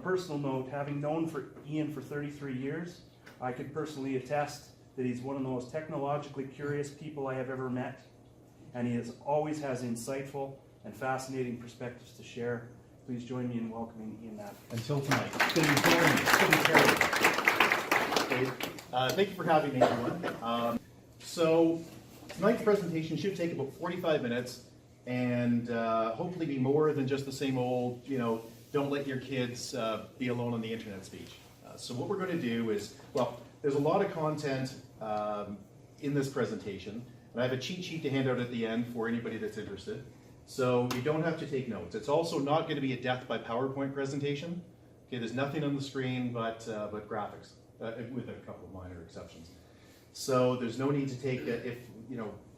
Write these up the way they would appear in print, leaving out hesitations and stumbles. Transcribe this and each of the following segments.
Personal note, having known Ian for 33 years, I could personally attest that he's one of the most technologically curious people I have ever met, and he always has insightful and fascinating perspectives to share. Please join me in welcoming Ian Knapp. Until tonight. It's going to be boring. It's going to be terrible. Okay. Thank you for having me, everyone. So tonight's presentation should take about 45 minutes and hopefully be more than just the same old, don't let your kids be alone on the internet speech. So what we're going to do is, well, there's a lot of content in this presentation, and I have a cheat sheet to hand out at the end for anybody that's interested. So you don't have to take notes. It's also not going to be a death by PowerPoint presentation. Okay, there's nothing on the screen but graphics, with a couple of minor exceptions. So there's no need to take,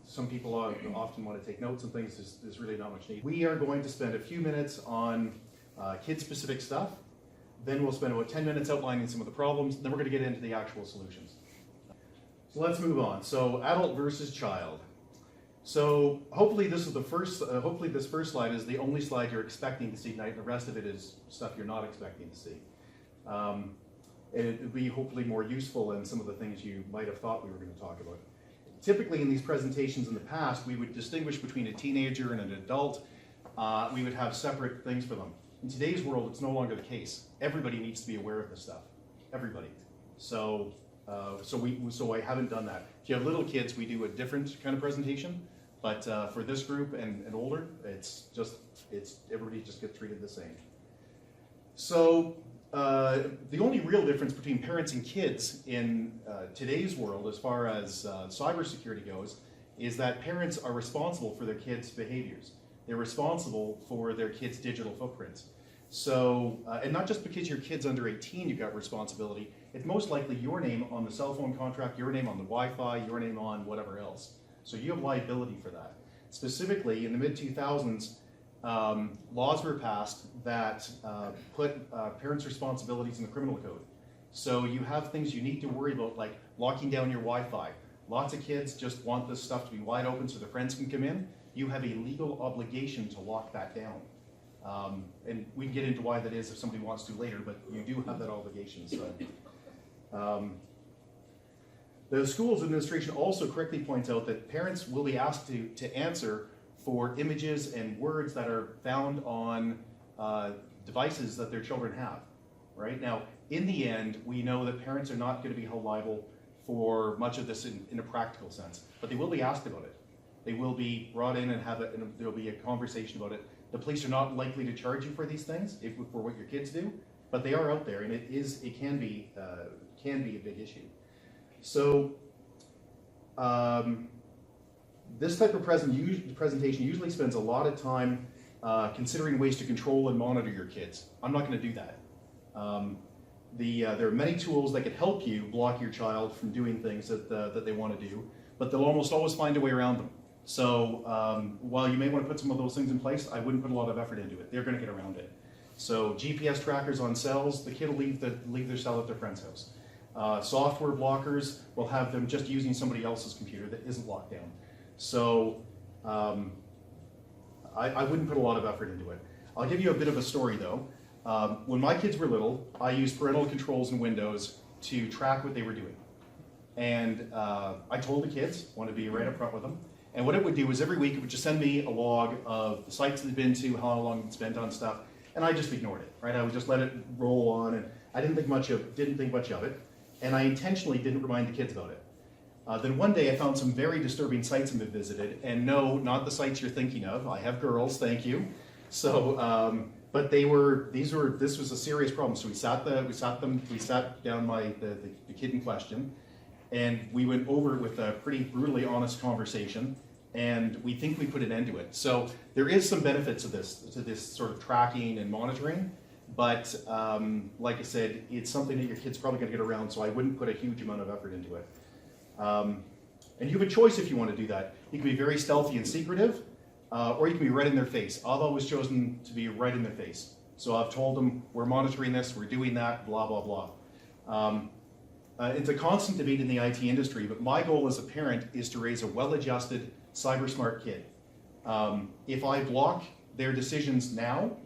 some people often want to take notes and things, there's really not much need. We are going to spend a few minutes on kid-specific stuff, then we'll spend about 10 minutes outlining some of the problems, then we're going to get into the actual solutions. So let's move on. So adult versus child. So hopefully this is the first, hopefully this first slide is the only slide you're expecting to see tonight, and the rest of it is stuff you're not expecting to see. It would be hopefully more useful than some of the things you might have thought we were going to talk about. Typically in these presentations in the past, we would distinguish between a teenager and an adult. We would have separate things for them. In today's world, it's no longer the case. Everybody needs to be aware of this stuff. Everybody. So I haven't done that. If you have little kids, we do a different kind of presentation. But for this group and older, everybody just gets treated the same. So the only real difference between parents and kids in today's world, as far as cybersecurity goes, is that parents are responsible for their kids' behaviors. They're responsible for their kids' digital footprints. So, and not just because your kid's under 18, you've got responsibility. It's most likely your name on the cell phone contract, your name on the Wi-Fi, your name on whatever else. So you have liability for that. Specifically, in the mid-2000s, laws were passed that put parents' responsibilities in the criminal code. So you have things you need to worry about, like locking down your Wi-Fi. Lots of kids just want this stuff to be wide open so their friends can come in. You have a legal obligation to lock that down. And we can get into why that is if somebody wants to later, but you do have that obligation. So, the school's administration also correctly points out that parents will be asked to answer for images and words that are found on devices that their children have. Right? Now, in the end, we know that parents are not going to be held liable for much of this in a practical sense, but they will be asked about it. They will be brought in and there will be a conversation about it. The police are not likely to charge you for these things, for what your kids do, but they are out there, and it can be a big issue. So this type of presentation usually spends a lot of time considering ways to control and monitor your kids. I'm not going to do that. There are many tools that can help you block your child from doing things that they want to do, but they'll almost always find a way around them. So while you may want to put some of those things in place, I wouldn't put a lot of effort into it. They're going to get around it. So GPS trackers on cells, the kid will leave their cell at their friend's house. Software blockers will have them just using somebody else's computer that isn't locked down. So I wouldn't put a lot of effort into it. I'll give you a bit of a story though. When my kids were little, I used parental controls in Windows to track what they were doing. And I told the kids, wanted to be right up front with them. And what it would do is every week it would just send me a log of the sites they'd been to, how long they'd spent on stuff, and I just ignored it, right? I would just let it roll on, and I didn't think much of it, and I intentionally didn't remind the kids about it. Then one day I found some very disturbing sites I've visited, and no, not the sites you're thinking of. I have girls, thank you. So, but this was a serious problem. So we sat down the kid in question, and we went over it with a pretty brutally honest conversation, and we think we put an end to it. So there is some benefits to this sort of tracking and monitoring, but like I said, it's something that your kid's probably going to get around, so I wouldn't put a huge amount of effort into it. And you have a choice if you want to do that. You can be very stealthy and secretive, or you can be right in their face. I've always chosen to be right in their face. So I've told them, we're monitoring this, we're doing that, blah, blah, blah. It's a constant debate in the IT industry, but my goal as a parent is to raise a well-adjusted, cyber-smart kid. If I block their decisions now,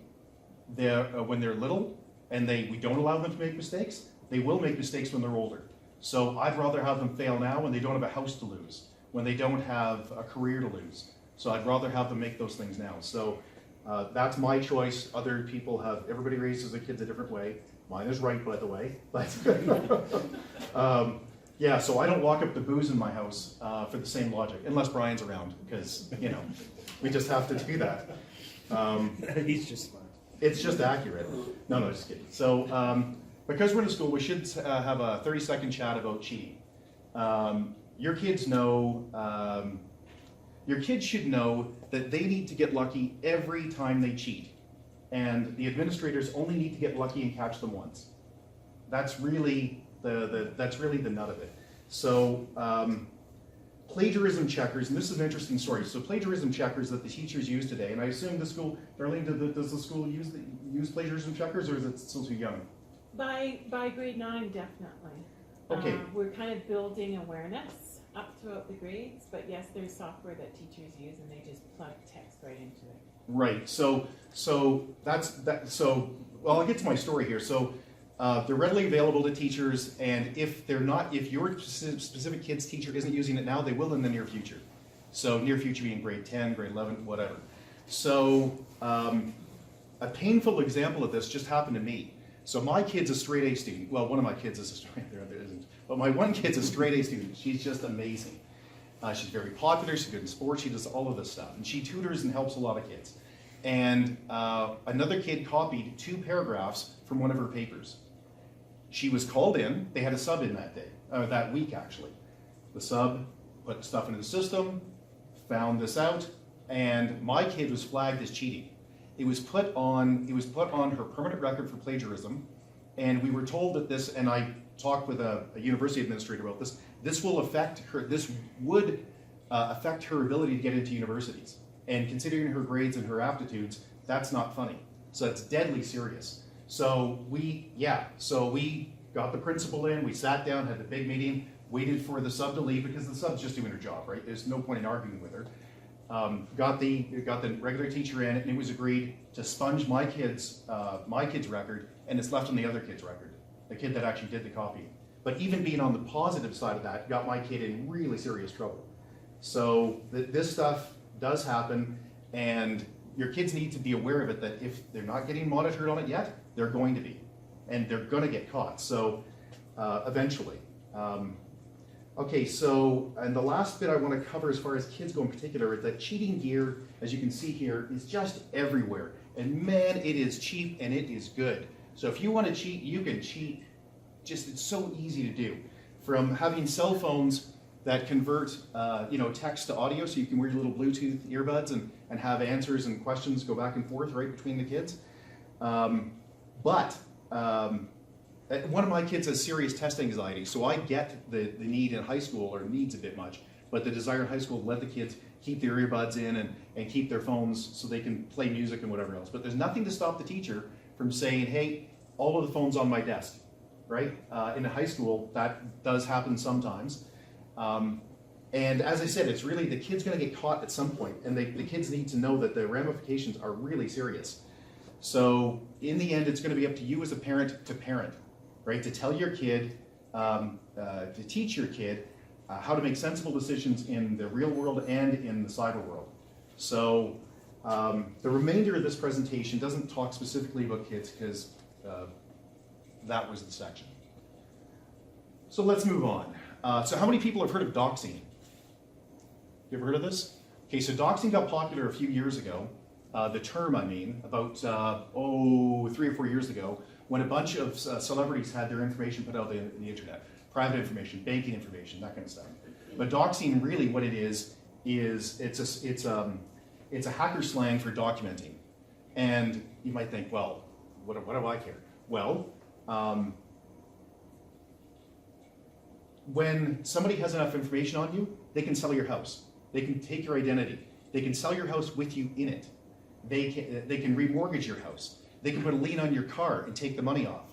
when they're little, and we don't allow them to make mistakes, they will make mistakes when they're older. So I'd rather have them fail now when they don't have a house to lose, when they don't have a career to lose. So I'd rather have them make those things now. So that's my choice. Other people everybody raises their kids a different way. Mine is right, by the way. But yeah, so I don't lock up the booze in my house for the same logic, unless Brian's around, because, we just have to do that. He's just smart. It's just accurate. No, just kidding. So because we're in a school, we should have a 30-second chat about cheating. Your kids should know that they need to get lucky every time they cheat. And the administrators only need to get lucky and catch them once. That's really the nut of it. So plagiarism checkers, and this is an interesting story. So plagiarism checkers that the teachers use today, and I assume the school, Darlene, does the school use plagiarism checkers, or is it still too young? By grade 9, definitely. Okay. We're kind of building awareness up throughout the grades, but yes, there's software that teachers use, and they just plug text right into it. Right. So that's that. So well, I'll get to my story here. So they're readily available to teachers, and if your specific kid's teacher isn't using it now, they will in the near future. So near future being grade 10, grade 11, whatever. So a painful example of this just happened to me. So my kid's a straight A student. Well, one of my kids is a straight, there isn't. But my one kid's a straight A student. She's just amazing. She's very popular, she's good in sports, she does all of this stuff. And she tutors and helps a lot of kids. And another kid copied 2 paragraphs from one of her papers. She was called in, they had a sub in that week actually. The sub put stuff into the system, found this out, and my kid was flagged as cheating. It was put on her permanent record for plagiarism, and we were told that this, and I talked with a university administrator about this, this would affect her ability to get into universities. And considering her grades and her aptitudes, that's not funny. So it's deadly serious. So we got the principal in, we sat down, had the big meeting, waited for the sub to leave because the sub's just doing her job, right? There's no point in arguing with her. Got the regular teacher in, and it was agreed to sponge my kid's record, and it's left on the other kid's record, the kid that actually did the copying. But even being on the positive side of that got my kid in really serious trouble. So this stuff does happen, and your kids need to be aware of it, that if they're not getting monitored on it yet, they're going to be, and they're going to get caught. So eventually. Okay, so, and the last bit I want to cover as far as kids go in particular is that cheating gear, as you can see here, is just everywhere. And man, it is cheap and it is good. So if you want to cheat, you can cheat. Just, it's so easy to do. From having cell phones that convert text to audio, so you can wear your little Bluetooth earbuds and have answers and questions go back and forth right between the kids. One of my kids has serious test anxiety, so I get the need in high school, or needs a bit much, but the desire in high school to let the kids keep their earbuds in and keep their phones so they can play music and whatever else. But there's nothing to stop the teacher from saying, hey, all of the phones on my desk, right? In high school, that does happen sometimes. And as I said, it's really, the kid's gonna get caught at some point, and the kids need to know that the ramifications are really serious. So in the end, it's gonna be up to you as a parent, right? To tell your kid, to teach your kid how to make sensible decisions in the real world and in the cyber world. So the remainder of this presentation doesn't talk specifically about kids, because that was the section. So let's move on. So how many people have heard of doxing? You ever heard of this? Okay, so doxing got popular a few years ago. The term, I mean, about 3 or 4 years ago, when a bunch of celebrities had their information put out in the internet, private information, banking information, that kind of stuff. But doxing, really, what it is it's a hacker slang for documenting. And you might think, well, what do I care? Well, when somebody has enough information on you, they can sell your house. They can take your identity. They can sell your house with you in it. They can remortgage your house. They can put a lien on your car and take the money off,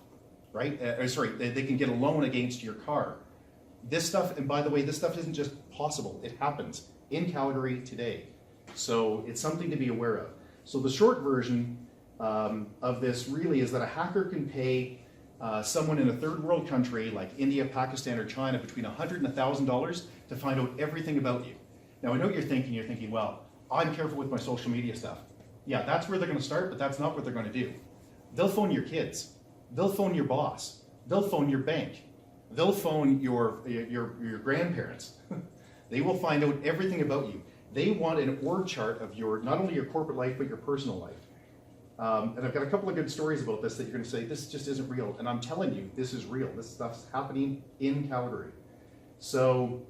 right? They can get a loan against your car. This stuff, and by the way, this stuff isn't just possible. It happens in Calgary today. So it's something to be aware of. So the short version of this really is that a hacker can pay someone in a third world country like India, Pakistan, or China between $100 and $1,000 to find out everything about you. Now I know what you're thinking, well, I'm careful with my social media stuff. Yeah, that's where they're going to start, but that's not what they're going to do. They'll phone your kids. They'll phone your boss. They'll phone your bank. They'll phone your grandparents. They will find out everything about you. They want an org chart of your, not only your corporate life, but your personal life. And I've got a couple of good stories about this that you're going to say, this just isn't real. And I'm telling you, this is real. This stuff's happening in Calgary. So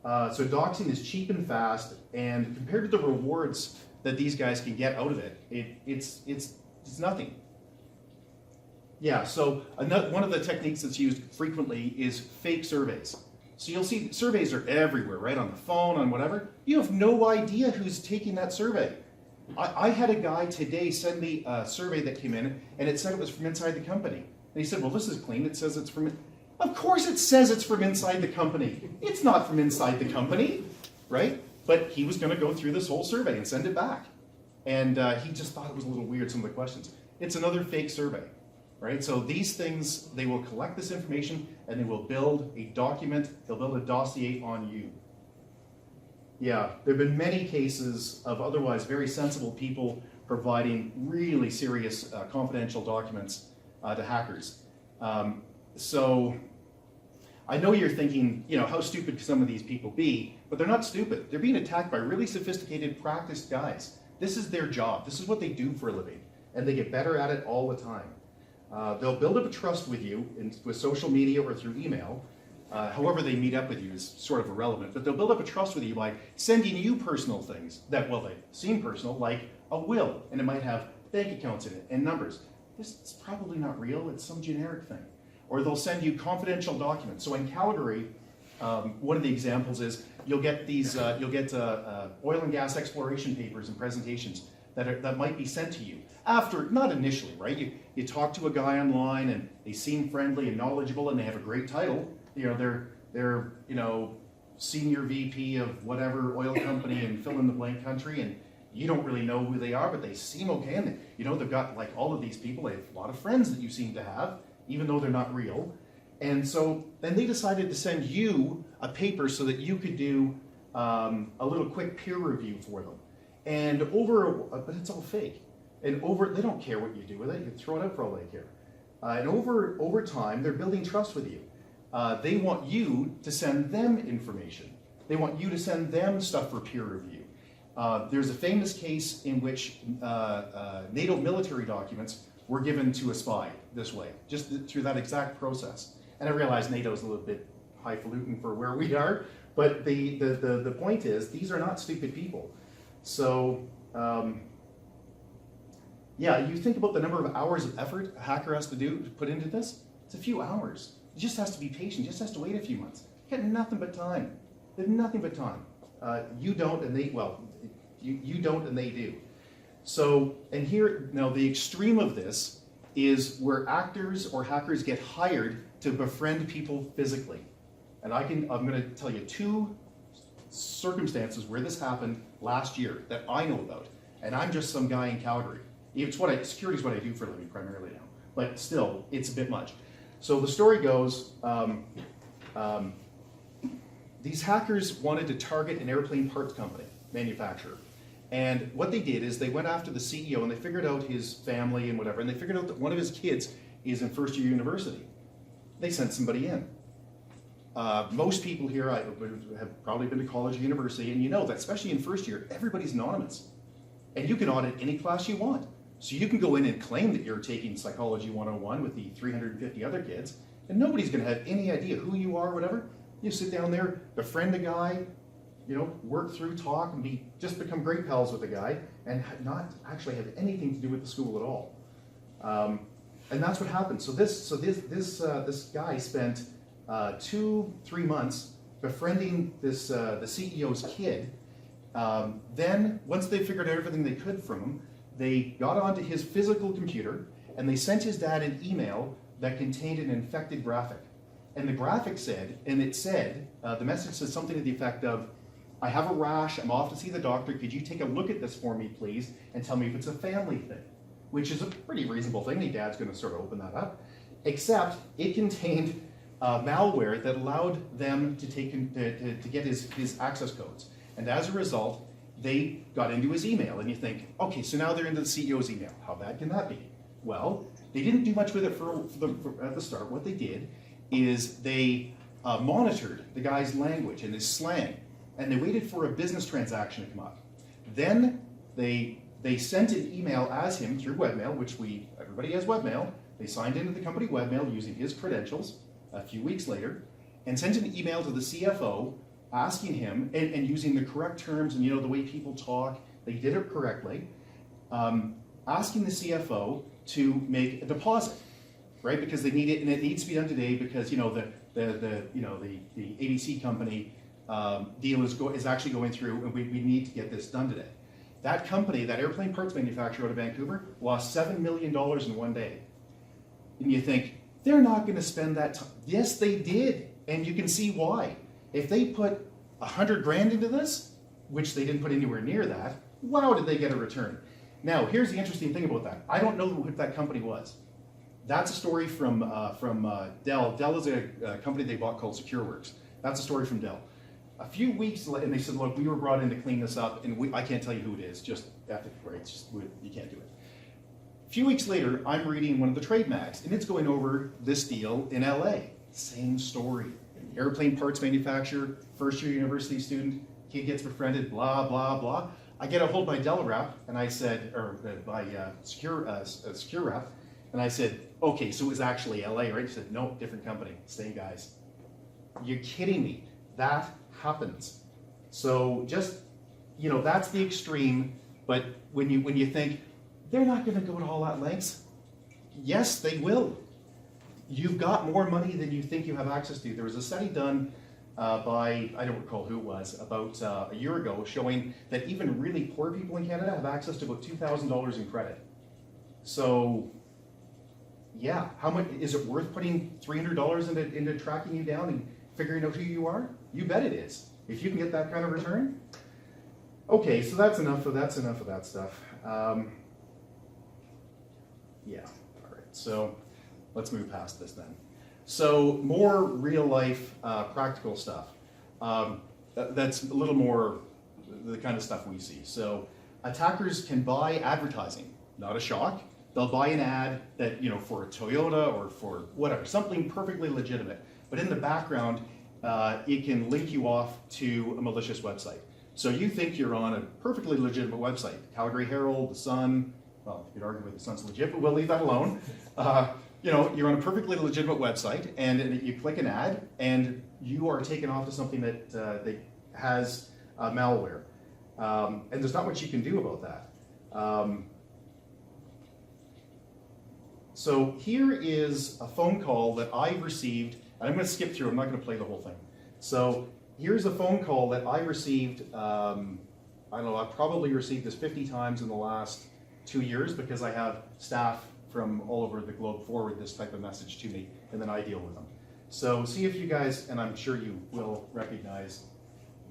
doxing is cheap and fast, and compared to the rewards that these guys can get out of it, it's nothing. Yeah, so one of the techniques that's used frequently is fake surveys. So you'll see surveys are everywhere, right? On the phone, on whatever. You have no idea who's taking that survey. I had a guy today send me a survey that came in, and it said it was from inside the company. And he said, well, this is clean. It says it's from... Of course it says it's from inside the company. It's not from inside the company, right? But he was going to go through this whole survey and send it back. And he just thought it was a little weird, some of the questions. It's another fake survey, right? So these things, they will collect this information and they will build a document, they'll build a dossier on you. Yeah, there have been many cases of otherwise very sensible people providing really serious confidential documents to hackers. So I know you're thinking, how stupid could some of these people be? But they're not stupid. They're being attacked by really sophisticated, practiced guys. This is their job. This is what they do for a living. And they get better at it all the time. They'll build up a trust with you with social media or through email. However they meet up with you is sort of irrelevant. But they'll build up a trust with you by sending you personal things that, well, they seem personal, like a will. And it might have bank accounts in it and numbers. This is probably not real. It's some generic thing. Or they'll send you confidential documents. So in Calgary, one of the examples is you'll get these, oil and gas exploration papers and presentations that might be sent to you after, not initially, right? You talk to a guy online and they seem friendly and knowledgeable and they have a great title. They're senior VP of whatever oil company in fill in the blank country, and you don't really know who they are, but they seem okay. And they've got like all of these people. They have a lot of friends that you seem to have, even though they're not real. And so then they decided to send you a paper so that you could do a little quick peer review for them. And but it's all fake. And they don't care what you do with it. You throw it out for all they care. And over time, they're building trust with you. They want you to send them information. They want you to send them stuff for peer review. There's a famous case in which NATO military documents were given to a spy this way, just through that exact process. And I realize NATO's a little bit highfalutin for where we are, but the point is, these are not stupid people. So, yeah, you think about the number of hours of effort a hacker has to put into this, it's a few hours. He just has to be patient, just has to wait a few months. He got nothing but time. They have nothing but time. You don't and they, well, you don't and they do. So, and here, now the extreme of this is where actors or hackers get hired to befriend people physically. And I'm going to tell you two circumstances where this happened last year that I know about. And I'm just some guy in Calgary. Security is what I do for a living primarily now. But still, it's a bit much. So the story goes, these hackers wanted to target an airplane parts company, manufacturer. And what they did is they went after the CEO and they figured out his family and whatever, and they figured out that one of his kids is in first year university. They sent somebody in. Most people here have probably been to college or university, and you know that, especially in first year, everybody's anonymous. And you can audit any class you want. So you can go in and claim that you're taking Psychology 101 with the 350 other kids, and nobody's going to have any idea who you are or whatever. You sit down there, befriend a guy, work through, talk, and just become great pals with the guy, and not actually have anything to do with the school at all. And that's what happened. So this guy spent 2-3 months befriending the CEO's kid. Then, once they figured out everything they could from him, they got onto his physical computer and they sent his dad an email that contained an infected graphic. And the graphic said, the message said something to the effect of, I have a rash, I'm off to see the doctor, could you take a look at this for me, please, and tell me if it's a family thing? which is a pretty reasonable thing. The dad's going to sort of open that up, except it contained malware that allowed them to get his access codes. And as a result, they got into his email. And you think, okay, so now they're into the CEO's email. How bad can that be? Well, they didn't do much with it at the start. What they did is they monitored the guy's language and his slang, and they waited for a business transaction to come up. Then they sent an email as him through webmail, which everybody has webmail. They signed into the company webmail using his credentials a few weeks later, and sent an email to the CFO asking him, and using the correct terms and the way people talk, they did it correctly, asking the CFO to make a deposit, right? Because they need it, and it needs to be done today because the ABC company deal is actually going through, and we need to get this done today. That company, that airplane parts manufacturer out of Vancouver, lost $7 million in one day. And you think, they're not going to spend that time. Yes, they did, and you can see why. If they put 100 grand into this, which they didn't put anywhere near that, wow, did they get a return. Now, here's the interesting thing about that. I don't know what that company was. That's a story from Dell. Dell is a company they bought called SecureWorks. That's a story from Dell. A few weeks later, and they said, look, we were brought in to clean this up, and I can't tell you who it is, just ethically, right? It's just, you can't do it. A few weeks later, I'm reading one of the trade mags, and it's going over this deal in LA. Same story. Airplane parts manufacturer, first-year university student, kid gets befriended, blah, blah, blah. I get a hold of my Dell rep, and I said, or by Secure rep, and I said, okay, so it was actually LA, right? He said, no, different company, same guys. You're kidding me. That happens. So just, that's the extreme, but when you think, they're not going to go to all that lengths, yes, they will. You've got more money than you think you have access to. There was a study done by, I don't recall who it was, about a year ago, showing that even really poor people in Canada have access to about $2,000 in credit. So, yeah, how much is it worth putting $300 into tracking you down and figuring out who you are? You bet it is. If you can get that kind of return. Okay, so that's enough of that stuff. Yeah, all right. So let's move past this then. So more real life practical stuff. That's a little more the kind of stuff we see. So attackers can buy advertising, not a shock. They'll buy an ad that, for a Toyota or for whatever, something perfectly legitimate. But in the background, it can link you off to a malicious website. So you think you're on a perfectly legitimate website, Calgary Herald, The Sun. Well, you could argue with The Sun's legit, but we'll leave that alone. You're on a perfectly legitimate website, and you click an ad, and you are taken off to something that has malware. And there's not much you can do about that. So here is a phone call that I received, and I'm going to skip through, I'm not going to play the whole thing. So here's a phone call that I received, I don't know, I've probably received this 50 times in the last 2 years because I have staff from all over the globe forward this type of message to me, and then I deal with them. So see if you guys, and I'm sure you will recognize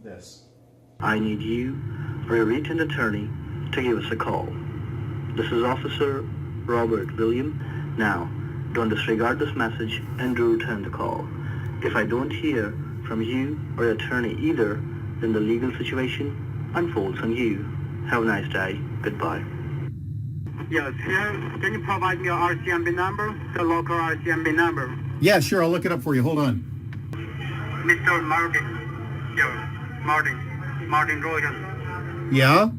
this. I need you or your written attorney to give us a call. This is Officer Robert William. Now, don't disregard this message and do return the call. If I don't hear from you or your attorney either, then the legal situation unfolds on you. Have a nice day. Goodbye. Yes, here, can you provide me your RCMP number, the local RCMP number? Yeah, sure, I'll look it up for you. Hold on. Mr. Martin. Yeah, Martin Rogan. Yeah?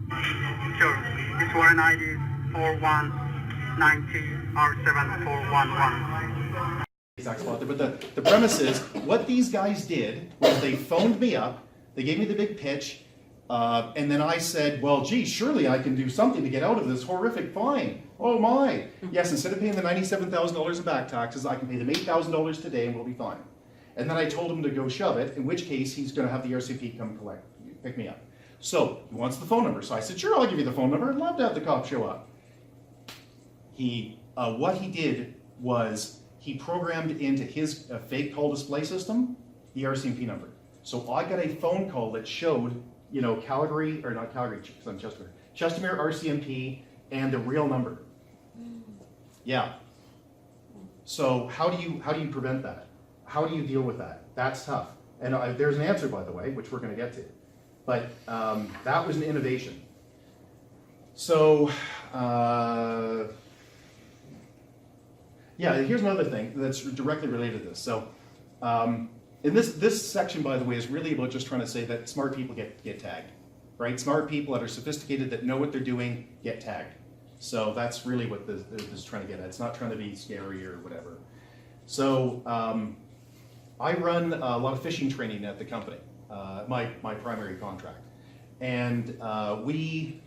Sure. This warrant ID is 4190R7411. Exact spot there, but the premise is, what these guys did was they phoned me up, they gave me the big pitch, and then I said, well, gee, surely I can do something to get out of this horrific fine. Oh my. Yes, instead of paying the $97,000 in back taxes, I can pay them $8,000 today and we'll be fine. And then I told him to go shove it, in which case he's going to have the RCP come pick me up. So he wants the phone number. So I said, sure, I'll give you the phone number. I'd love to have the cop show up. What he did was he programmed into his fake call display system the RCMP number. So I got a phone call that showed, Calgary, or not Calgary, because I'm Chestermere RCMP and the real number. Yeah. So how do you prevent that? How do you deal with that? That's tough. And there's an answer, by the way, which we're going to get to. But that was an innovation. So yeah, here's another thing that's directly related to this. So in this section, by the way, is really about just trying to say that smart people get tagged, right? Smart people that are sophisticated, that know what they're doing, get tagged. So that's really what this is trying to get at. It's not trying to be scary or whatever. So I run a lot of phishing training at the company, my primary contract. And we,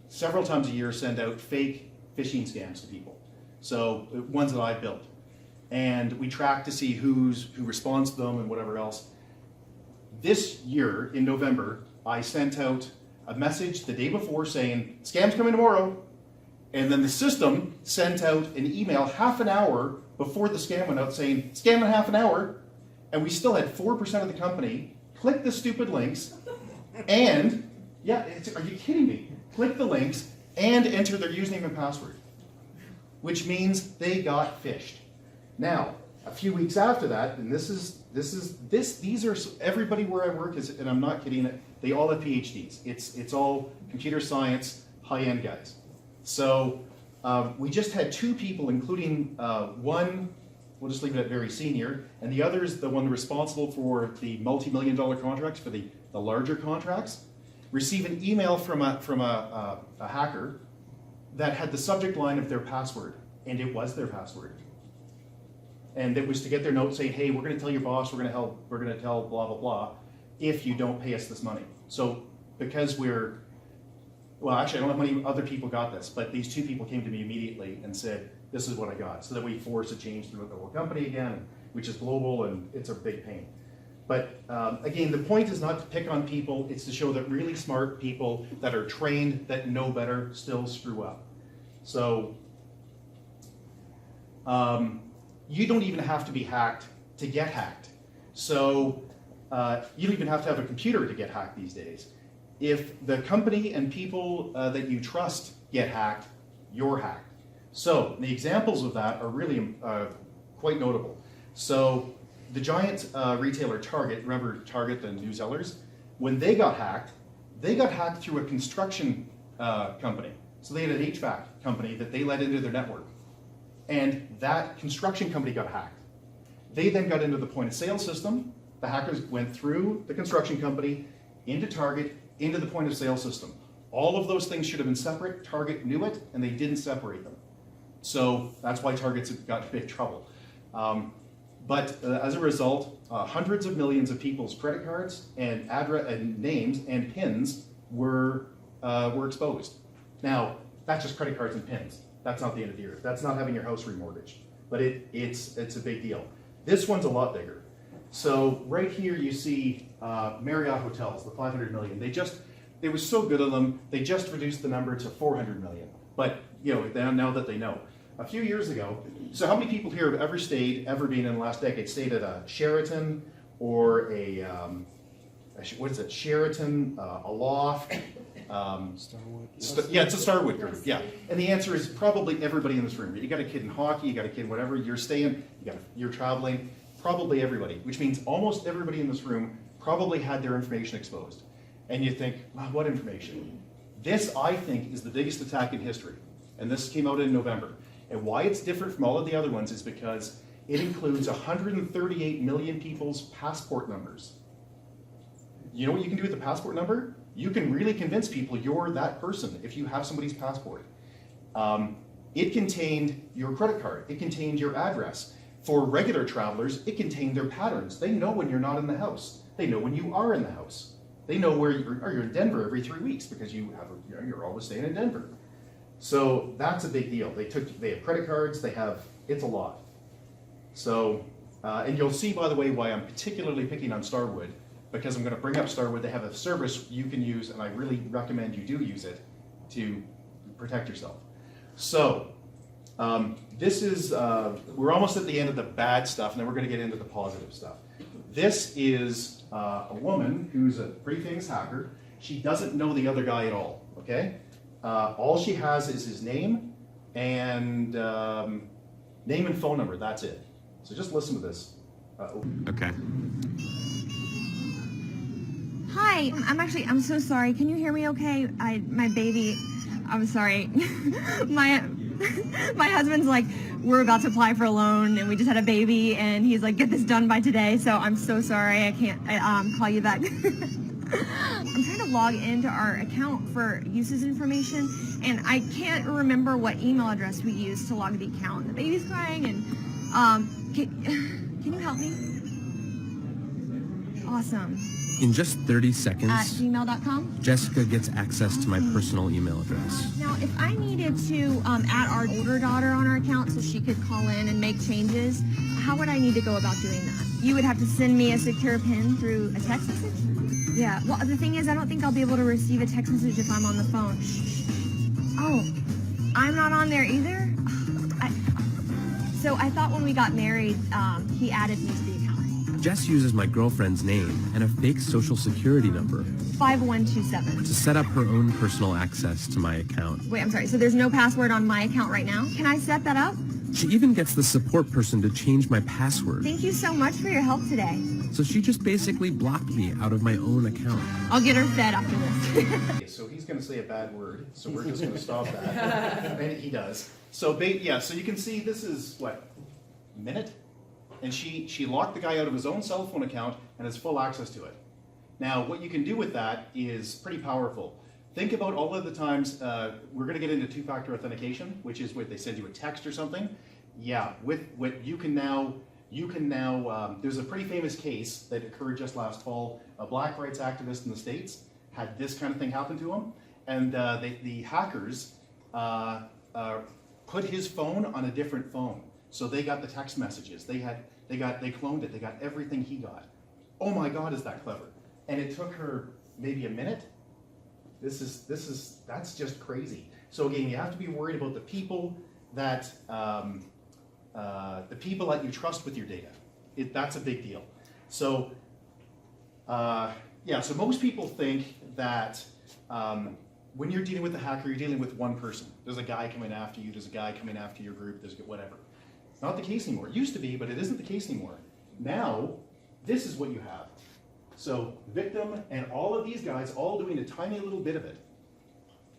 several times a year, send out fake phishing scams to people. So ones that I've built. And we track to see who responds to them and whatever else. This year, in November, I sent out a message the day before saying, scam's coming tomorrow. And then the system sent out an email half an hour before the scam went out saying, scam in half an hour. And we still had 4% of the company click the stupid links and, yeah, are you kidding me? Click the links and enter their username and password, which means they got phished. Now, a few weeks after that, and these are everybody where I work is, and I'm not kidding it, they all have PhDs. It's all computer science, high-end guys. So we just had 2 people, including one, we'll just leave it at very senior, and the other is the one responsible for the multi-million-dollar contracts, for the larger contracts, receive an email from a hacker that had the subject line of their password, and it was their password. And it was to get their note saying, hey, we're going to tell your boss, we're going to tell blah, blah, blah, if you don't pay us this money. So because well, actually, I don't know how many other people got this, but these 2 people came to me immediately and said, this is what I got. So that we forced a change throughout the whole company again, which is global, and it's a big pain. But again, the point is not to pick on people, it's to show that really smart people that are trained, that know better, still screw up. So you don't even have to be hacked to get hacked. So you don't even have to have a computer to get hacked these days. If the company and people that you trust get hacked, you're hacked. So the examples of that are really quite notable. So the giant retailer Target, remember Target, the New Zellers, when they got hacked through a construction company. So they had an HVAC company that they let into their network. And that construction company got hacked. They then got into the point of sale system. The hackers went through the construction company, into Target, into the point of sale system. All of those things should have been separate. Target knew it, and they didn't separate them. So that's why Target's got in big trouble. But as a result, hundreds of millions of people's credit cards and address and names and PINs were exposed. Now, that's just credit cards and PINs. That's not the end of the earth. That's not having your house remortgaged. But it's a big deal. This one's a lot bigger. So right here you see Marriott Hotels, the 500 million. They were so good at them, they just reduced the number to 400 million. But now that they know. A few years ago, so how many people here have ever been in the last decade, stayed at a Sheraton or what is it, Sheraton, a Loft? Starwood. Yeah, it's a Starwood group, yeah. And the answer is probably everybody in this room. You got a kid in hockey, you got a kid whatever, you're staying, you're traveling, probably everybody, which means almost everybody in this room probably had their information exposed. And you think, wow, what information? This, I think, is the biggest attack in history. And this came out in November. And why it's different from all of the other ones is because it includes 138 million people's passport numbers. You know what you can do with the passport number? You can really convince people you're that person if you have somebody's passport. It contained your credit card. It contained your address. For regular travelers, it contained their patterns. They know when you're not in the house. They know when you are in the house. They know where you're in Denver every 3 weeks because you're always staying in Denver. So that's a big deal. They have credit cards. It's a lot. So, and you'll see, by the way, why I'm particularly picking on Starwood, because I'm going to bring up Starwood. They have a service you can use, and I really recommend you do use it to protect yourself. So, this is, we're almost at the end of the bad stuff, and then we're going to get into the positive stuff. This is a woman who's a pretty famous hacker. She doesn't know the other guy at all, okay? All she has is his name, and name and phone number, that's it. So just listen to this. Okay. Hi, I'm so sorry. Can you hear me okay? My baby, I'm sorry. My husband's like, we're about to apply for a loan and we just had a baby and he's like, get this done by today. So I'm so sorry. I can't call you back. I'm trying to log into our account for uses information and I can't remember what email address we used to log the account. The baby's crying and can you help me? Awesome. In just 30 seconds, At gmail.com? Jessica gets access to my personal email address. Now, if I needed to add our older daughter on our account so she could call in and make changes, how would I need to go about doing that? You would have to send me a secure PIN through a text message? Yeah, well, the thing is, I don't think I'll be able to receive a text message if I'm on the phone. Oh, I'm not on there either? So I thought when we got married, he added me to the account. Jess uses my girlfriend's name and a fake social security number 5127. to set up her own personal access to my account. Wait, I'm sorry. So there's no password on my account right now? Can I set that up? She even gets the support person to change my password. Thank you so much for your help today. So she just basically blocked me out of my own account. I'll get her fed after this. Okay, so he's going to say a bad word, so we're just going to stop that. And he does. So yeah, so you can see this is, what, a minute? And she locked the guy out of his own cell phone account and has full access to it. Now, what you can do with that is pretty powerful. Think about all of the times, we're going to get into two-factor authentication, which is what they send you a text or something. Yeah, with what you can now, there's a pretty famous case that occurred just last fall. A black rights activist in the States had this kind of thing happen to him. And the hackers put his phone on a different phone. So they got the text messages. They cloned it. They got everything he got. Oh my God, is that clever? And it took her maybe a minute. That's just crazy. So again, you have to be worried about the people that you trust with your data. That's a big deal. So yeah, so most people think that when you're dealing with a hacker, you're dealing with one person. There's a guy coming after you. There's a guy coming after your group. There's whatever. Not the case anymore. It used to be, but it isn't the case anymore. Now, this is what you have. So, victim and all of these guys all doing a tiny little bit of it.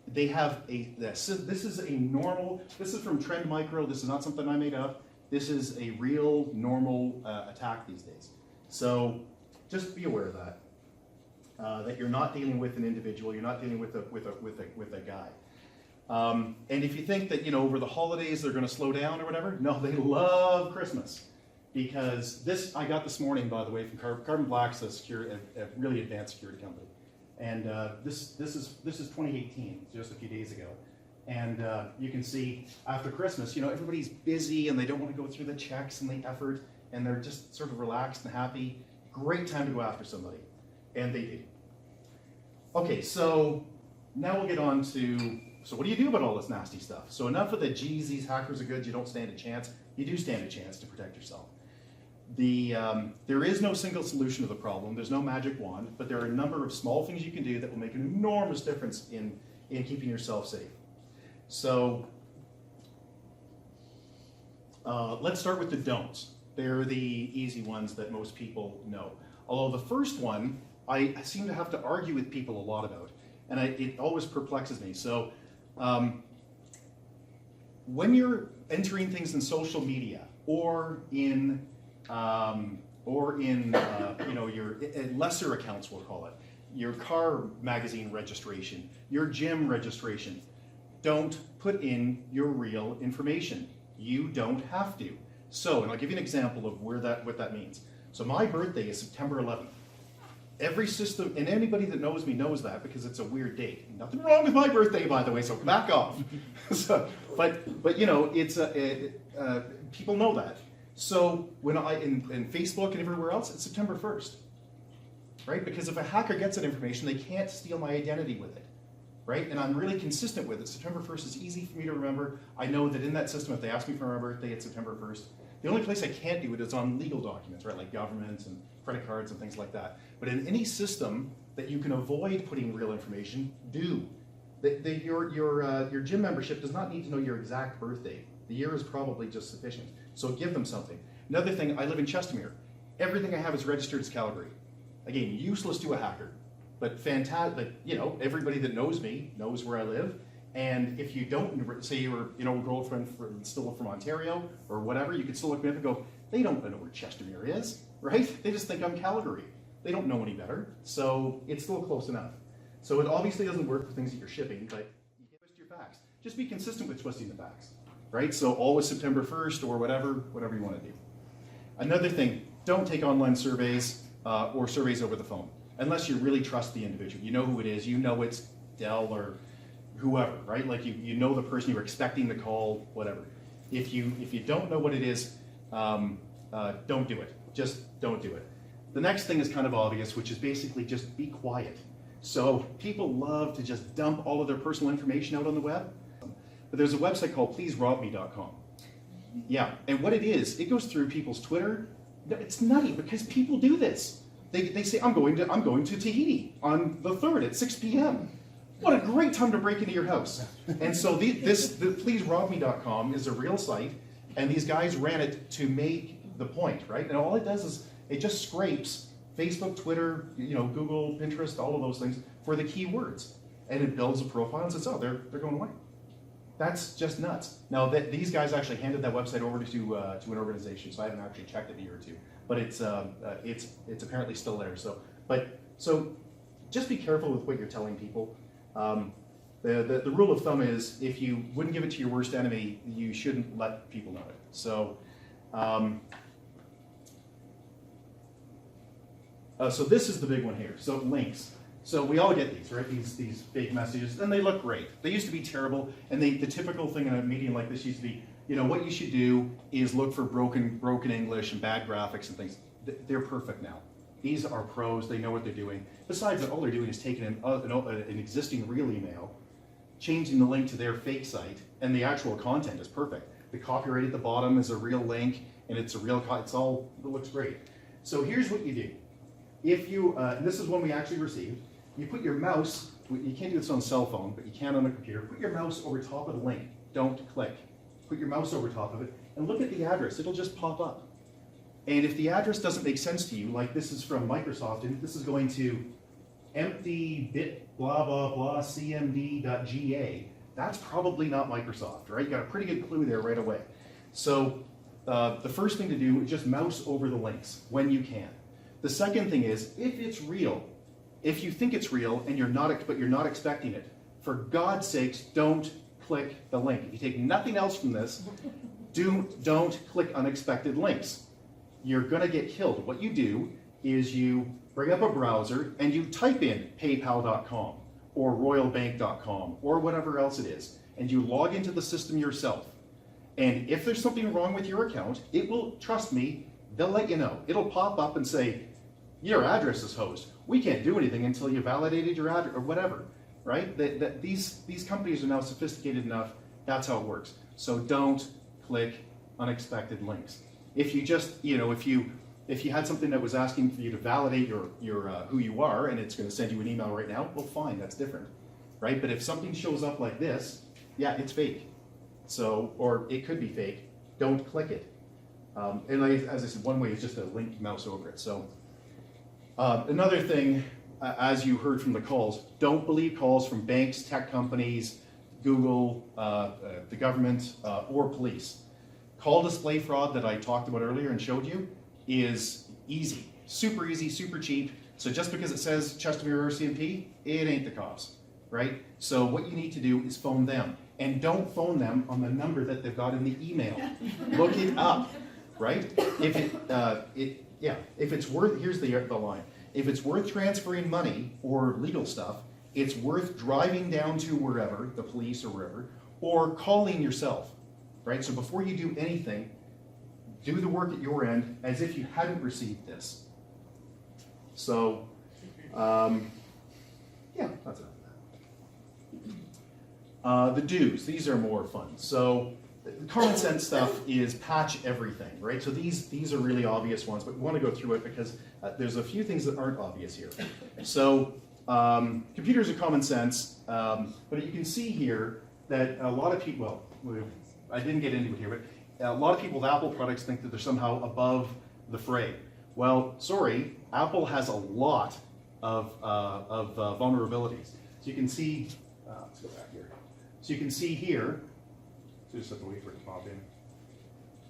They have this is a normal, this is from Trend Micro, this is not something I made up. This is a real normal attack these days. So, just be aware of that. That you're not dealing with an individual, you're not dealing with a guy. And if you think that, over the holidays they're going to slow down or whatever, no, they love Christmas. Because this, I got this morning, by the way, from Carbon Black's a really advanced security company. And this is 2018, just a few days ago. And you can see after Christmas, everybody's busy and they don't want to go through the checks and the effort, and they're just sort of relaxed and happy. Great time to go after somebody. And they do. Okay, so now we'll get on to, so what do you do about all this nasty stuff? So enough of the, geez, these hackers are good, you don't stand a chance. You do stand a chance to protect yourself. There is no single solution to the problem. There's no magic wand, but there are a number of small things you can do that will make an enormous difference in keeping yourself safe. So let's start with the don'ts. They're the easy ones that most people know. Although the first one, I seem to have to argue with people a lot about, and it always perplexes me. So when you're entering things in social media or in your lesser accounts, we'll call it, your car magazine registration, your gym registration, don't put in your real information. You don't have to. So, and I'll give you an example of what that means. So my birthday is September 11th. Every system, and anybody that knows me knows that because it's a weird date. Nothing wrong with my birthday, by the way, so back off. But it's people know that. So when in Facebook and everywhere else, it's September 1st, right? Because if a hacker gets that information, they can't steal my identity with it, right? And I'm really consistent with it. September 1st is easy for me to remember. I know that in that system, if they ask me for my birthday, it's September 1st. The only place I can't do it is on legal documents, right? Like governments and credit cards and things like that. But in any system that you can avoid putting real information, do. Your gym membership does not need to know your exact birthday. The year is probably just sufficient. So give them something. Another thing, I live in Chestermere. Everything I have is registered as Calgary. Again, useless to a hacker, but fantastic. You know, everybody that knows me knows where I live. And if you don't, say you were, girlfriend still from Ontario or whatever, you could still look me up and go, they don't know where Chestermere is, right? They just think I'm Calgary. They don't know any better. So it's still close enough. So it obviously doesn't work for things that you're shipping, but you can twist your facts. Just be consistent with twisting the facts, right? So always September 1st or whatever you want to do. Another thing, don't take online surveys or surveys over the phone, unless you really trust the individual. You know who it is, you know it's Dell or whoever, right? Like you know the person you're expecting to call, whatever. If you don't know what it is, don't do it. Just don't do it. The next thing is kind of obvious, which is basically just be quiet. So people love to just dump all of their personal information out on the web. But there's a website called pleaserobme.com. Yeah, and what it is, it goes through people's Twitter. It's nutty because people do this. They say, I'm going to Tahiti on the 3rd at 6 p.m. What a great time to break into your house. And so the pleaserobme.com is a real site, and these guys ran it to make the point, right? And all it does is it just scrapes Facebook, Twitter, Google, Pinterest, all of those things for the keywords. And it builds a profile and says, oh, they're going away. That's just nuts. Now, these guys actually handed that website over to an organization, so I haven't actually checked it in a year or two. But it's apparently still there. So just be careful with what you're telling people. The rule of thumb is if you wouldn't give it to your worst enemy, you shouldn't let people know it. So. So this is the big one here. So links. So we all get these, right? These fake messages, and they look great. They used to be terrible, and the typical thing in a medium like this used to be, what you should do is look for broken English and bad graphics and things. They're perfect now. These are pros. They know what they're doing. Besides that, all they're doing is taking an existing real email, changing the link to their fake site, and the actual content is perfect. The copyright at the bottom is a real link, and it's a real. It looks great. So here's what you do. If you, and this is one we actually received, you put your mouse, you can't do this on a cell phone, but you can on a computer, put your mouse over top of the link. Don't click. Put your mouse over top of it, and look at the address. It'll just pop up. And if the address doesn't make sense to you, like this is from Microsoft, and this is going to empty bit blah blah blah cmd.ga, that's probably not Microsoft, right? You got a pretty good clue there right away. So the first thing to do is just mouse over the links when you can. The second thing is, if it's real, if you think it's real and you're not expecting it, for God's sakes, don't click the link. If you take nothing else from this, don't click unexpected links. You're going to get killed. What you do is you bring up a browser and you type in paypal.com or royalbank.com or whatever else it is, and you log into the system yourself. And if there's something wrong with your account, it will, trust me, they'll let you know. It'll pop up and say, your address is hosed. We can't do anything until you validated your address or whatever, right? These companies are now sophisticated enough. That's how it works. So don't click unexpected links. If you just, if you had something that was asking for you to validate your who you are, and it's going to send you an email right now, well, fine, that's different, right? But if something shows up like this, yeah, it's fake. So, or it could be fake. Don't click it. And as I said, one way is just to link mouse over it. So another thing, as you heard from the calls, don't believe calls from banks, tech companies, Google, the government, or police. Call display fraud that I talked about earlier and showed you is easy, super cheap. So just because it says Chestermere RCMP, it ain't the cops, right? So what you need to do is phone them. And don't phone them on the number that they've got in the email. Look it up. Right? If it's worth, here's the line. If it's worth transferring money or legal stuff, it's worth driving down to wherever, the police or wherever, or calling yourself, right? So before you do anything, do the work at your end as if you hadn't received this. So, yeah, that's enough of that. The do's, these are more fun. So, the common sense stuff is patch everything, right? So these are really obvious ones, but we want to go through it because there's a few things that aren't obvious here. So computers are common sense, but you can see here that a lot of people, well, I didn't get into it here, but a lot of people with Apple products think that they're somehow above the fray. Well, sorry, Apple has a lot of vulnerabilities. So you can see, let's go back here. So you can see here, so just have to wait for it to pop in.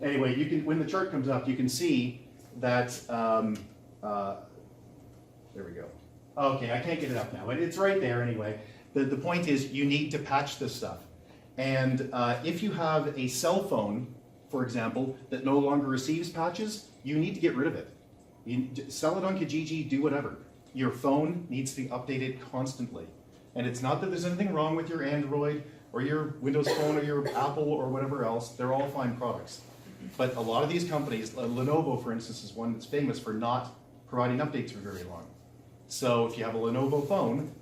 Anyway, you can, when the chart comes up, you can see that, there we go. Okay, I can't get it up now, but it's right there anyway. The point is you need to patch this stuff. And if you have a cell phone, for example, that no longer receives patches, you need to get rid of it. You sell it on Kijiji, do whatever. Your phone needs to be updated constantly. And it's not that there's anything wrong with your Android or your Windows Phone or your Apple or whatever else. They're all fine products. But a lot of these companies, Lenovo for instance is one that's famous for not providing updates for very long. So if you have a Lenovo phone,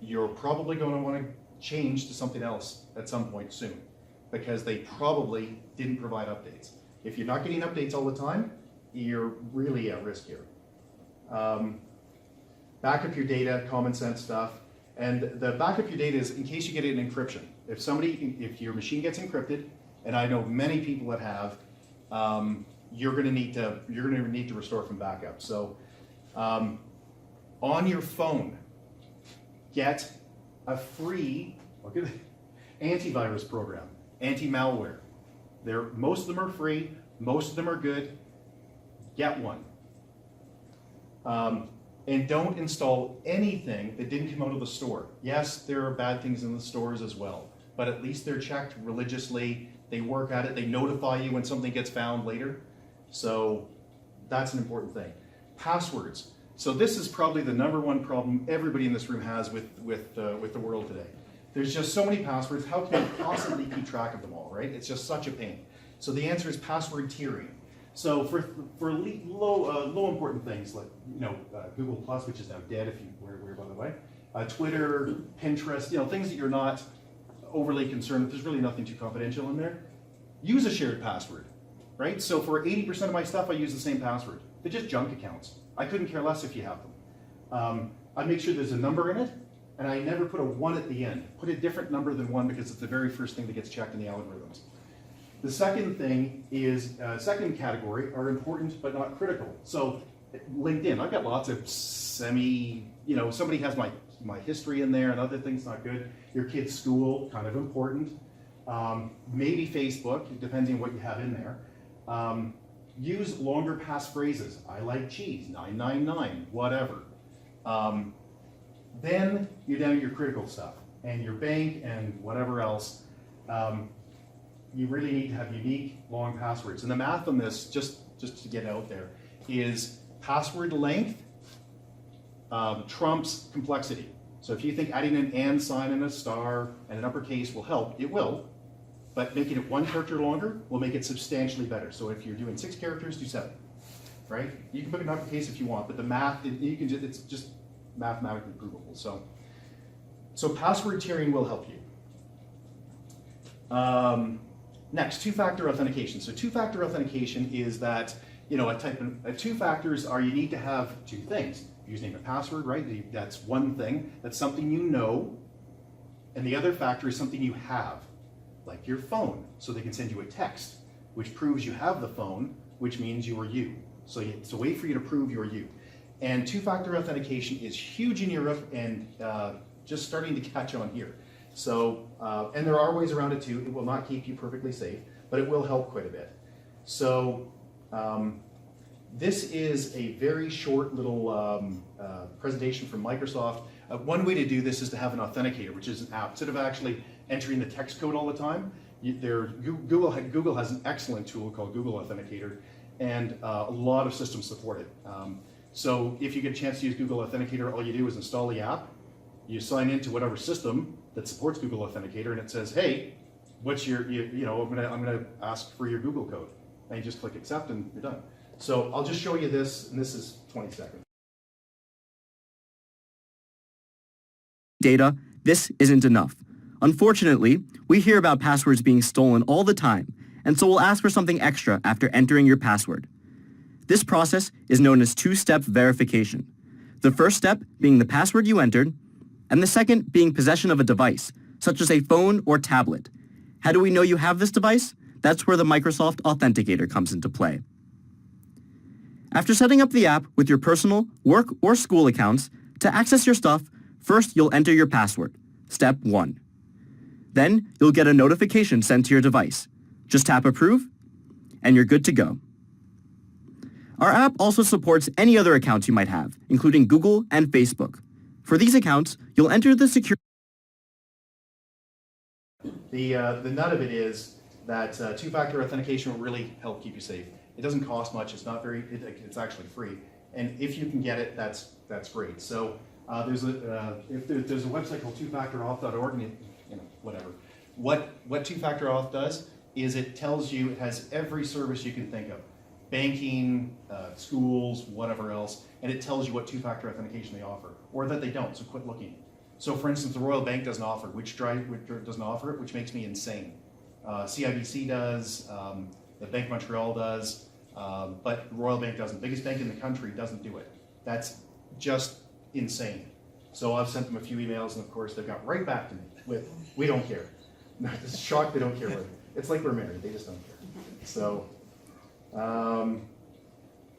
you're probably going to want to change to something else at some point soon, because they probably didn't provide updates. If you're not getting updates all the time, you're really at risk here. Back up your data, common sense stuff. And the backup your data is in case you get it in encryption. If your machine gets encrypted, and I know many people that have, you're going to need to restore from backup. So on your phone, get a free antivirus program, anti-malware. Most of them are free, most of them are good. Get one. And don't install anything that didn't come out of the store. Yes, there are bad things in the stores as well, but at least they're checked religiously. They work at it. They notify you when something gets found later. So that's an important thing. Passwords. So this is probably the #1 problem everybody in this room has with the world today. There's just so many passwords. How can you possibly keep track of them all, right? It's just such a pain. So the answer is password tiering. So for low important things like Google Plus, which is now dead if you were by the way, Twitter, Pinterest, things that you're not overly concerned with. There's really nothing too confidential in there. Use a shared password, right? So for 80% of my stuff, I use the same password. They're just junk accounts. I couldn't care less if you have them. I make sure there's a number in it, and I never put a 1 at the end. Put a different number than 1 because it's the very first thing that gets checked in the algorithms. The second thing is, second category are important but not critical. So LinkedIn, I've got lots of somebody has my history in there and other things not good. Your kid's school, kind of important. Maybe Facebook, depending on what you have in there. Use longer passphrases. I like cheese, 999, whatever. Then you're down to your critical stuff and your bank and whatever else. You really need to have unique long passwords. And the math on this, just to get out there, is password length trumps complexity. So if you think adding an and sign and a star and an uppercase will help, it will. But making it 1 character longer will make it substantially better. So if you're doing 6 characters, do 7, right? You can put an uppercase if you want, but the math, it's just mathematically provable. So password tiering will help you. Next, two-factor authentication. So two-factor authentication is that, two factors are you need to have 2 things. Username and password, right? That's one thing. That's something you know. And the other factor is something you have, like your phone. So they can send you a text, which proves you have the phone, which means you are you. So it's a way for you to prove you're you. And two-factor authentication is huge in Europe and just starting to catch on here. So, and there are ways around it too. It will not keep you perfectly safe, but it will help quite a bit. So, this is a very short little presentation from Microsoft. One way to do this is to have an authenticator, which is an app. Instead of actually entering the text code all the time, Google has an excellent tool called Google Authenticator, and a lot of systems support it. So if you get a chance to use Google Authenticator, all you do is install the app, you sign into whatever system that supports Google Authenticator, and it says, hey, what's your, I'm gonna ask for your Google code. And you just click accept and you're done. So I'll just show you this, and this is 20 seconds. Data, this isn't enough. Unfortunately, we hear about passwords being stolen all the time, and so we'll ask for something extra after entering your password. This process is known as two-step verification. The first step being the password you entered, and the second being possession of a device, such as a phone or tablet. How do we know you have this device? That's where the Microsoft Authenticator comes into play. After setting up the app with your personal, work, or school accounts, to access your stuff, first you'll enter your password, step 1. Then you'll get a notification sent to your device. Just tap approve, and you're good to go. Our app also supports any other accounts you might have, including Google and Facebook. For these accounts, you'll enter the security. The nut of it is that two-factor authentication will really help keep you safe. It doesn't cost much. It's not very. It's actually free, and if you can get it, that's great. So there's a website called twofactorauth.org, and whatever. What two-factor auth does is it tells you, it has every service you can think of, banking, schools, whatever else, and it tells you what two-factor authentication they offer, or that they don't. So quit looking. So for instance, the Royal Bank doesn't offer it, which doesn't offer it, which makes me insane. CIBC does, the Bank of Montreal does, but Royal Bank doesn't. Biggest bank in the country doesn't do it. That's just insane. So I've sent them a few emails, and of course they've got right back to me with, we don't care. It's shocked they don't care. It's like we're married, they just don't care. So,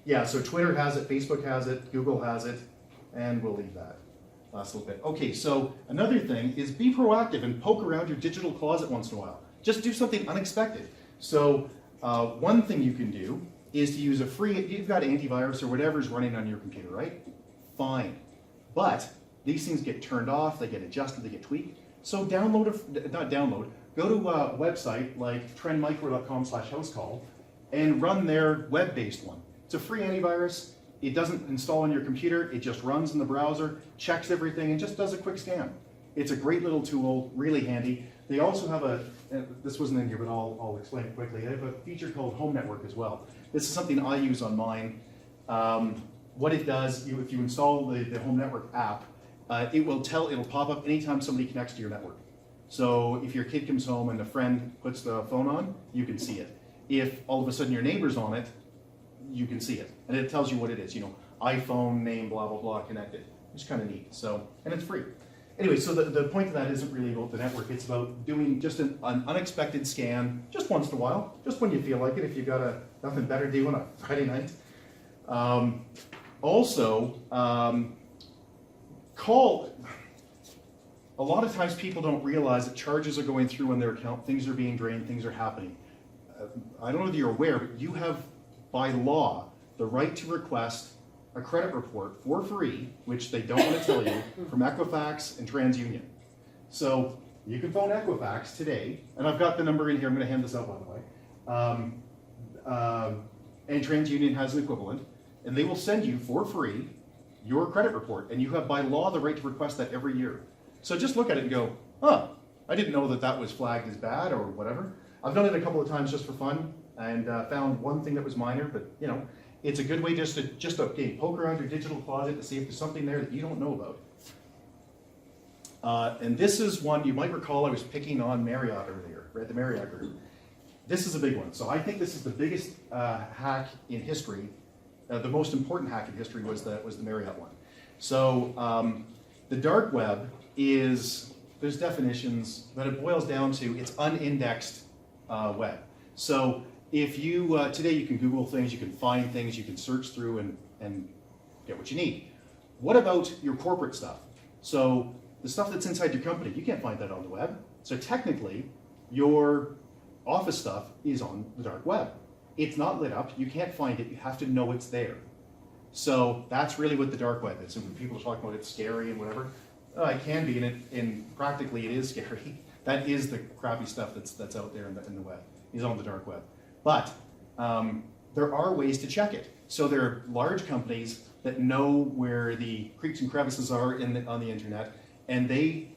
yeah, so Twitter has it, Facebook has it, Google has it, and we'll leave that. Last little bit. Okay, so another thing is be proactive and poke around your digital closet once in a while. Just do something unexpected. So one thing you can do is to use a free, you've got antivirus or whatever's running on your computer, right? Fine. But these things get turned off, they get adjusted, they get tweaked. So go to a website like trendmicro.com/housecall and run their web-based one. It's a free antivirus. It doesn't install on your computer, it just runs in the browser, checks everything, and just does a quick scan. It's a great little tool, really handy. They also have this wasn't in here, but I'll explain it quickly. They have a feature called Home Network as well. This is something I use on mine. What it does, if you install the Home Network app, it'll pop up anytime somebody connects to your network. So if your kid comes home and a friend puts the phone on, you can see it. If all of a sudden your neighbor's on it, you can see it. And it tells you what it is, iPhone, name, blah, blah, blah, connected. It's kind of neat. So, and it's free. Anyway, so the point of that isn't really about the network. It's about doing just an unexpected scan just once in a while, just when you feel like it, if you've got nothing better to do on a Friday night. Call. A lot of times people don't realize that charges are going through on their account, things are being drained, things are happening. I don't know if you're aware, but you have, by law, the right to request a credit report for free, which they don't want to tell you, from Equifax and TransUnion. So you can phone Equifax today, and I've got the number in here, I'm going to hand this out by the way, and TransUnion has an equivalent, and they will send you for free your credit report, and you have by law the right to request that every year. So just look at it and go, huh, I didn't know that was flagged as bad or whatever. I've done it a couple of times just for fun, and found one thing that was minor, but it's a good way just to poke around your digital closet to see if there's something there that you don't know about. And this is one, you might recall I was picking on Marriott earlier, right, the Marriott group. This is a big one. So I think this is the biggest hack in history. The most important hack in history was the Marriott one. So the dark web there's definitions, but it boils down to it's unindexed web. So if you, today you can Google things, you can find things, you can search through and get what you need. What about your corporate stuff? So the stuff that's inside your company, you can't find that on the web. So technically, your office stuff is on the dark web. It's not lit up, you can't find it, you have to know it's there. So that's really what the dark web is. And when people are talking about it's scary and whatever, it can be, and practically it is scary. That is the crappy stuff that's out there in the web, is on the dark web. But there are ways to check it. So there are large companies that know where the creeks and crevices are on the internet, and they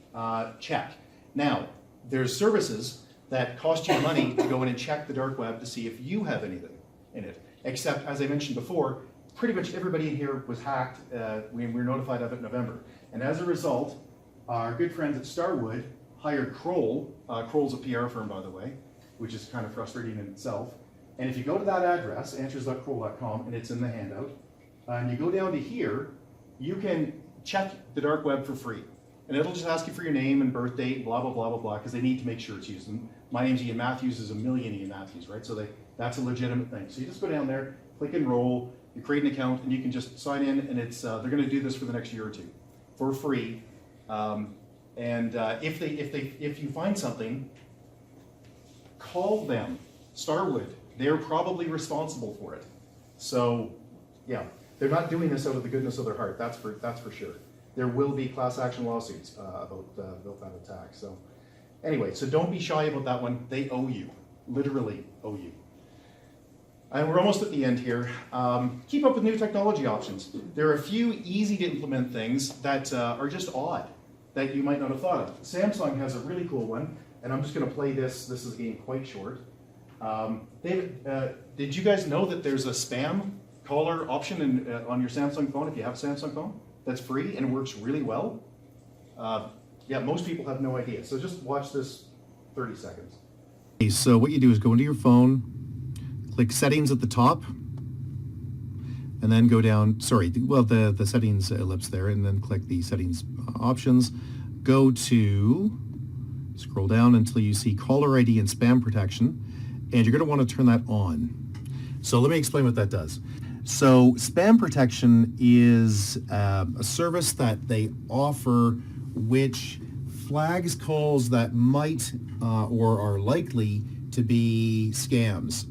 check. Now, there's services that cost you money to go in and check the dark web to see if you have anything in it. Except, as I mentioned before, pretty much everybody in here was hacked. We were notified of it in November. And as a result, our good friends at Starwood hired Kroll. Kroll's a PR firm, by the way, which is kind of frustrating in itself. And if you go to that address, answers.kroll.com, and it's in the handout, and you go down to here, you can check the dark web for free. and it'll just ask you for your name and birth date, blah, blah, blah, blah, blah, because they need to make sure it's used. And my name's Ian Matthews, there's a million Ian Matthews, right? So that's a legitimate thing. So you just go down there, click enroll, you create an account, and you can just sign in, and it's they're going to do this for the next year or two for free. If you find something, call them, Starwood. They're probably responsible for it. So, yeah, they're not doing this out of the goodness of their heart. That's for sure. There will be class action lawsuits about that attack. So, anyway, so don't be shy about that one. They owe you, literally owe you. And we're almost at the end here. Keep up with new technology options. There are a few easy to implement things that are just odd that you might not have thought of. Samsung has a really cool one, and I'm just going to play this. This is getting quite short. David, did you guys know that there's a spam caller option on your Samsung phone if you have a Samsung phone? That's free and it works really well. Yeah, most people have no idea. So just watch this 30 seconds. So what you do is go into your phone, click settings at the top, and then go down, the settings ellipse there, and then click the settings options. Go to, scroll down until you see caller ID and spam protection, and you're going to want to turn that on. So let me explain what that does. So spam protection is a service that they offer which flags calls that might or are likely to be scams.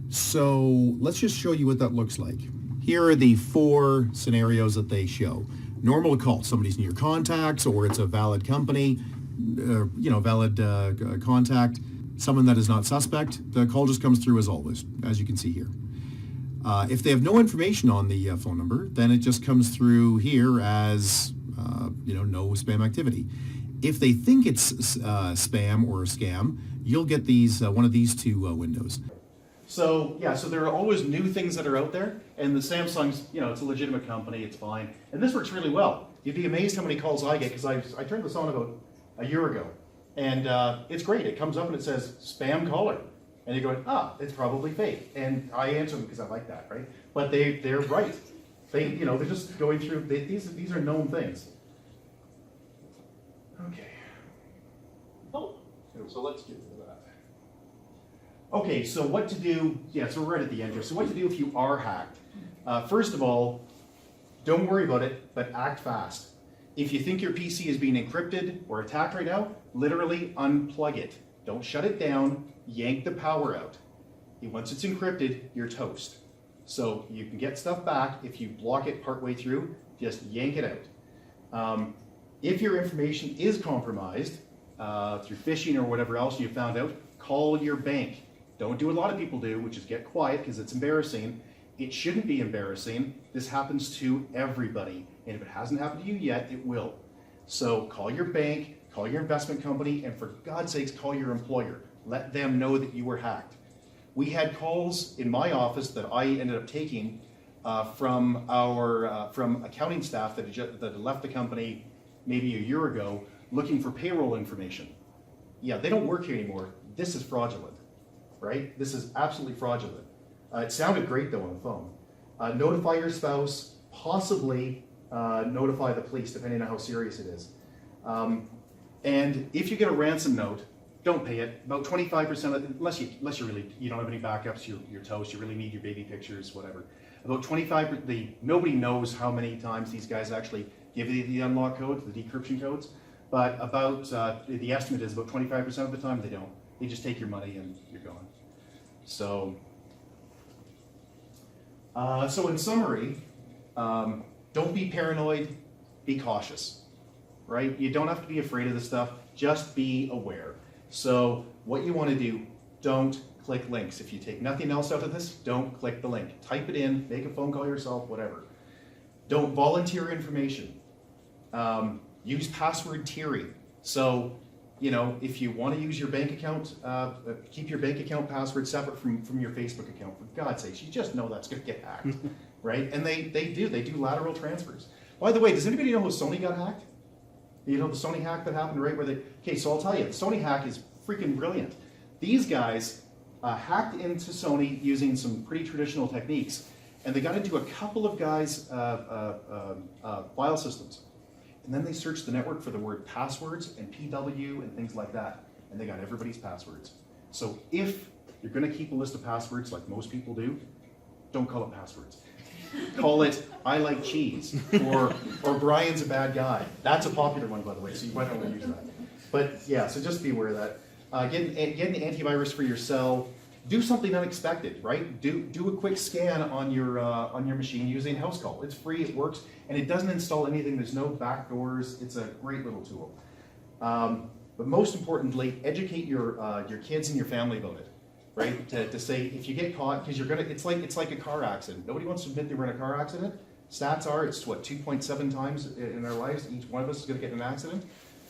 So let's just show you what that looks like. Here are the 4 scenarios that they show. Normal call, somebody's in your contacts, or it's a valid company, valid contact. Someone that is not suspect, the call just comes through as always, as you can see here. If they have no information on the phone number, then it just comes through here as, no spam activity. If they think it's spam or a scam, you'll get these one of these 2 windows. So yeah, so there are always new things that are out there, and the Samsung's, it's a legitimate company, it's fine, and this works really well. You'd be amazed how many calls I get, because I turned this on about a year ago, and it's great. It comes up and it says spam caller, and you're going, it's probably fake, and I answer them because I like that, right? But they're right. They're just going through. These are known things. Okay. So let's get to that. Okay, so what to do, so we're right at the end here. So what to do if you are hacked? First of all, don't worry about it, but act fast. If you think your PC is being encrypted or attacked right now, literally unplug it. Don't shut it down, yank the power out. Once it's encrypted, you're toast. So you can get stuff back. If you block it partway through, just yank it out. If your information is compromised through phishing or whatever else you found out, call your bank. Don't do what a lot of people do, which is get quiet because it's embarrassing. It shouldn't be embarrassing. This happens to everybody. And if it hasn't happened to you yet, it will. So call your bank, call your investment company, and for God's sakes, call your employer. Let them know that you were hacked. We had calls in my office that I ended up taking from accounting staff that had left the company maybe a year ago looking for payroll information. Yeah, they don't work here anymore. This is fraudulent, right? This is absolutely fraudulent. It sounded great though on the phone. Notify your spouse, possibly notify the police depending on how serious it is. And if you get a ransom note, don't pay it. About 25% of, unless you don't have any backups, you're toast. You really need your baby pictures, whatever. About 25%. Nobody knows how many times these guys actually give you the unlock codes, the decryption codes. But about the estimate is about 25% of the time they don't. They just take your money and you're gone. So in summary, don't be paranoid. Be cautious. Right? You don't have to be afraid of this stuff. Just be aware. So what you want to do, don't click links. If you take nothing else out of this, don't click the link. Type it in, make a phone call yourself, whatever. Don't volunteer information. Use password tiering. So, if you want to use your bank account, keep your bank account password separate from your Facebook account. For God's sakes, you just know that's going to get hacked, right? And they do lateral transfers. By the way, does anybody know how Sony got hacked? You know the Sony hack that happened right where okay, so I'll tell you, the Sony hack is freaking brilliant. These guys hacked into Sony using some pretty traditional techniques, and they got into a couple of guys' file systems. And then they searched the network for the word passwords and PW and things like that. And they got everybody's passwords. So if you're going to keep a list of passwords like most people do, don't call it passwords. Call it I like cheese or Brian's a bad guy. That's a popular one, by the way, so you might want to use that. But yeah, so just be aware of that. Get an antivirus for your cell. Do something unexpected, right? Do a quick scan on your machine using house call. It's free, it works, and it doesn't install anything. There's no backdoors. It's a great little tool. But most importantly, educate your kids and your family about it, right? To say if you get caught, because you're gonna, it's like a car accident. Nobody wants to admit they were in a car accident. Stats are it's what 2.7 times in our lives. Each one of us is going to get in an accident.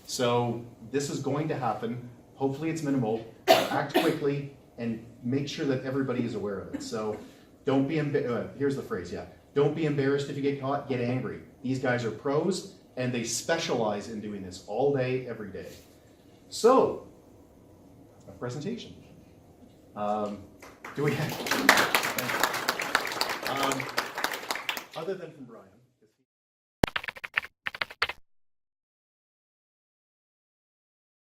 So this is going to happen. Hopefully it's minimal. Act quickly and make sure that everybody is aware of it. So don't be here's the phrase, yeah. Don't be embarrassed if you get caught, get angry. These guys are pros and they specialize in doing this all day, every day. So, a presentation. Do we have, other than from Brian,